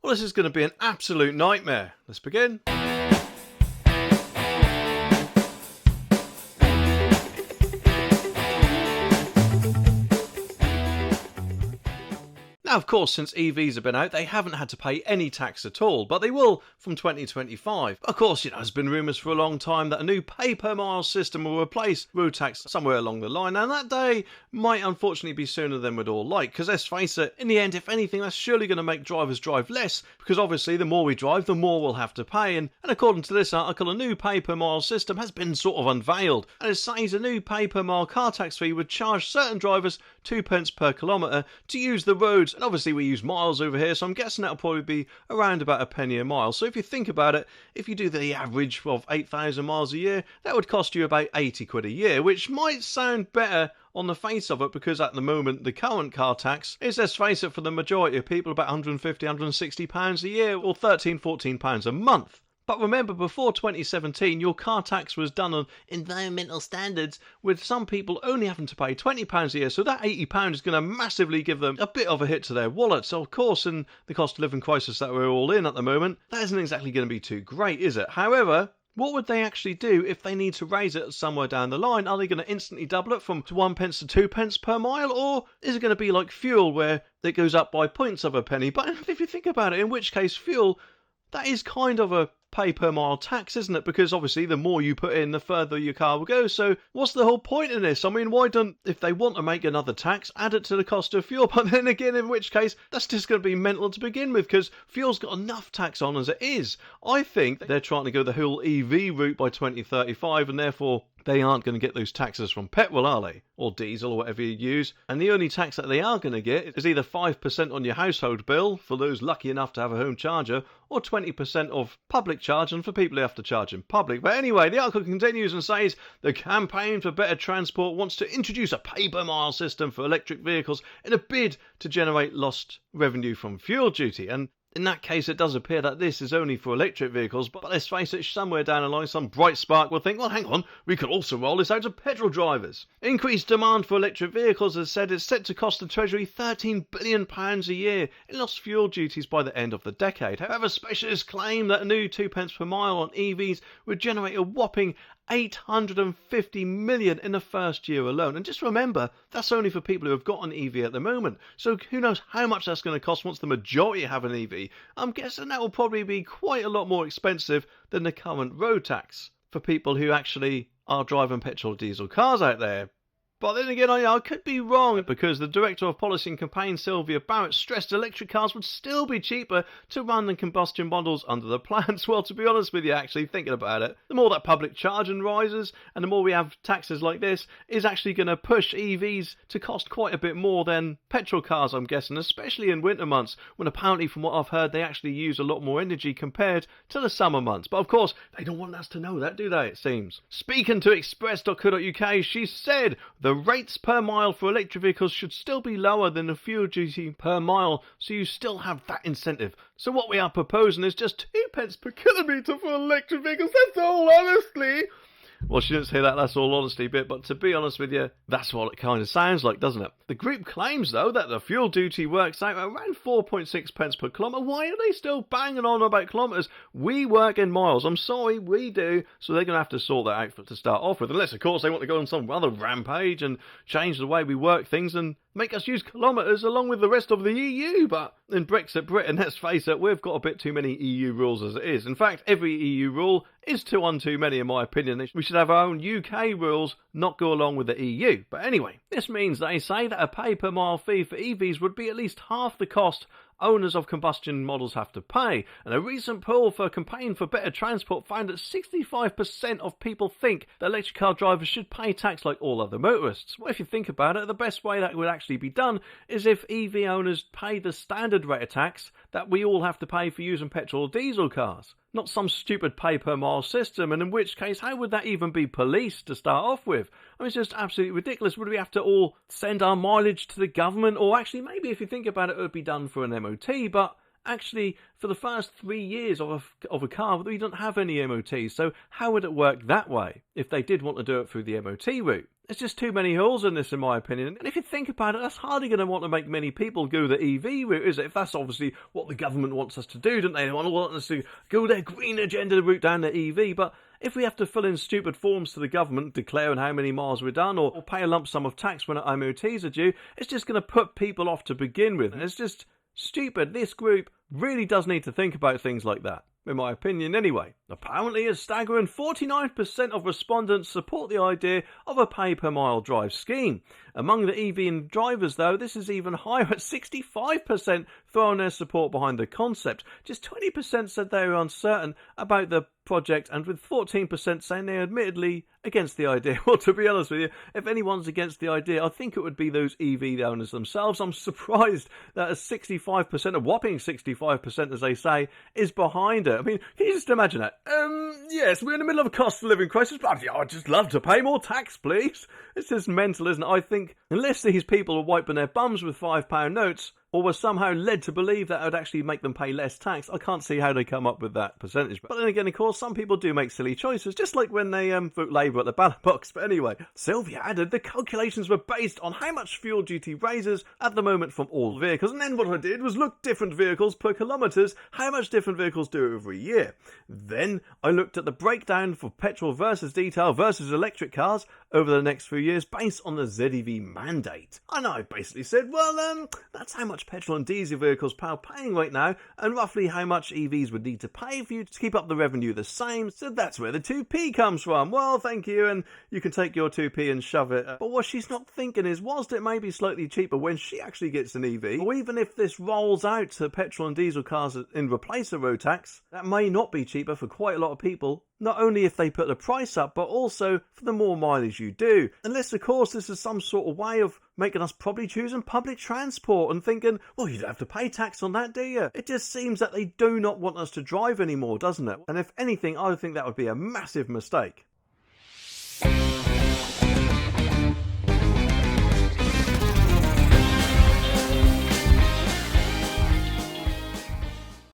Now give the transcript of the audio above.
Well, this is going to be an absolute nightmare. Let's begin. Now, of course, since EVs have been out, they haven't had to pay any tax at all, but they will from 2025. Of course, there's been rumours for a long time that a new pay-per-mile system will replace road tax somewhere along the line, and that day might unfortunately be sooner than we'd all like, because let's face it, in the end, if anything, that's surely going to make drivers drive less, because obviously the more we drive, the more we'll have to pay, and according to this article, a new pay-per-mile system has been sort of unveiled, and it says a new pay-per-mile car tax fee would charge certain drivers 2 pence per kilometre to use the roads. And obviously we use miles over here, so I'm guessing that'll probably be around about a penny a mile. So if you think about it, if you do the average of 8,000 miles a year, that would cost you about 80 quid a year, which might sound better on the face of it, because at the moment the current car tax is, let's face it, for the majority of people about 150, 160 pounds a year, or 13, 14 pounds a month. But remember, before 2017, your car tax was done on environmental standards, with some people only having to pay £20 a year, so that £80 is going to massively give them a bit of a hit to their wallet. So of course, in the cost of living crisis that we're all in at the moment, that isn't exactly going to be too great, is it? However, what would they actually do if they need to raise it somewhere down the line? Are they going to instantly double it from 1 pence to 2 pence per mile? Or is it going to be like fuel, where it goes up by points of a penny? But if you think about it, in which case fuel, that is kind of a pay per mile tax, isn't it? Because obviously the more you put in, the further your car will go. So what's the whole point in this? I mean, why don't, if they want to make another tax, add it to the cost of fuel? But then again, in which case, that's just going to be mental to begin with, because fuel's got enough tax on as it is. I think they're trying to go the whole EV route by 2035, and therefore they aren't going to get those taxes from petrol, are they? Or diesel, or whatever you use. And the only tax that they are going to get is either 5% on your household bill for those lucky enough to have a home charger, or 20% of public charging for people who have to charge in public. But anyway, the article continues and says the Campaign for Better Transport wants to introduce a pay-per-mile system for electric vehicles in a bid to generate lost revenue from fuel duty. And in that case, it does appear that this is only for electric vehicles, but let's face it, somewhere down the line, some bright spark will think, well, hang on, we could also roll this out to petrol drivers. Increased demand for electric vehicles, as said, is set to cost the Treasury £13 billion a year in lost fuel duties by the end of the decade. However, specialists claim that a new 2 pence per mile on EVs would generate a whopping 850 million in the first year alone. And just remember, that's only for people who have got an EV at the moment. So who knows how much that's going to cost once the majority have an EV. I'm guessing that will probably be quite a lot more expensive than the current road tax for people who actually are driving petrol or diesel cars out there. But then again, I could be wrong, because the Director of Policy and Campaign, Sylvia Barrett, stressed electric cars would still be cheaper to run than combustion models under the plans. Well, to be honest with you, actually, thinking about it, the more that public charging rises, and the more we have taxes like this, is actually going to push EVs to cost quite a bit more than petrol cars, I'm guessing, especially in winter months, when apparently, from what I've heard, they actually use a lot more energy compared to the summer months. But of course, they don't want us to know that, do they, it seems. Speaking to express.co.uk, she said the rates per mile for electric vehicles should still be lower than the fuel duty per mile, so you still have that incentive. So what we are proposing is just 2 pence per kilometre for electric vehicles. That's all, honestly. Well, she didn't say that, that's all honesty bit, but to be honest with you, that's what it kind of sounds like, doesn't it? The group claims, though, that the fuel duty works out around 4.6 pence per kilometre. Why are they still banging on about kilometres? We work in miles. I'm sorry, we do. So they're going to have to sort that out to start off with. Unless, of course, they want to go on some other rampage and change the way we work things and make us use kilometres along with the rest of the EU. But in Brexit Britain, let's face it, we've got a bit too many EU rules as it is. In fact, every EU rule is one too many, in my opinion. We should have our own UK rules, not go along with the EU. But anyway, this means they say that a pay per mile fee for EVs would be at least half the cost owners of combustion models have to pay. And a recent poll for Campaign for Better Transport found that 65% of people think that electric car drivers should pay tax like all other motorists. Well, if you think about it, the best way that would actually be done is if EV owners pay the standard rate of tax that we all have to pay for using petrol or diesel cars. Not some stupid pay per mile system, and in which case, how would that even be policed to start off with? I mean, it's just absolutely ridiculous. Would we have to all send our mileage to the government? Or actually, maybe if you think about it, it would be done for an MOT, but actually, for the first 3 years of a car, we don't have any MOTs. So how would it work that way if they did want to do it through the MOT route? There's just too many holes in this, in my opinion. And if you think about it, that's hardly going to want to make many people go the EV route, is it? If that's obviously what the government wants us to do, don't they? They want us to go their green agenda route down the EV. But if we have to fill in stupid forms to the government declaring how many miles we're done, or pay a lump sum of tax when MOTs are due, it's just going to put people off to begin with. And it's just stupid. This group really does need to think about things like that, in my opinion anyway. Apparently, a staggering 49% of respondents support the idea of a pay-per-mile drive scheme. Among the EV drivers, though, this is even higher at 65% throwing their support behind the concept. Just 20% said they were uncertain about the project, and with 14% saying they're admittedly against the idea. Well, to be honest with you, if anyone's against the idea, I think it would be those EV owners themselves. I'm surprised that a 65%, a whopping 65%, as they say, is behind it. I mean, can you just imagine that? Yes, we're in the middle of a cost of living crisis, but I'd just love to pay more tax, please. It's just mental, isn't it? I think unless these people are wiping their bums with £5 notes, or were somehow led to believe that it would actually make them pay less tax, I can't see how they come up with that percentage. But then again, of course, some people do make silly choices, just like when they vote Labour at the ballot box. But anyway, Sylvia added the calculations were based on how much fuel duty raises at the moment from all vehicles. And then what I did was look different vehicles per kilometres, how much different vehicles do every year. Then I looked at the breakdown for petrol versus diesel versus electric cars over the next few years based on the ZEV mandate. And I basically said, well, that's how much petrol and diesel vehicles are paying right now, and roughly how much EVs would need to pay for you to keep up the revenue the same. So that's where the 2p comes from. Well, thank you, and you can take your 2p and shove it. But what she's not thinking is, whilst it may be slightly cheaper when she actually gets an EV, or even if this rolls out to petrol and diesel cars in replace of road tax, that may not be cheaper for quite a lot of people. Not only if they put the price up, but also for the more mileage you do. Unless, of course, this is some sort of way of making us probably choosing public transport and thinking, well, you don't have to pay tax on that, do you? It just seems that they do not want us to drive anymore, doesn't it? And if anything, I think that would be a massive mistake.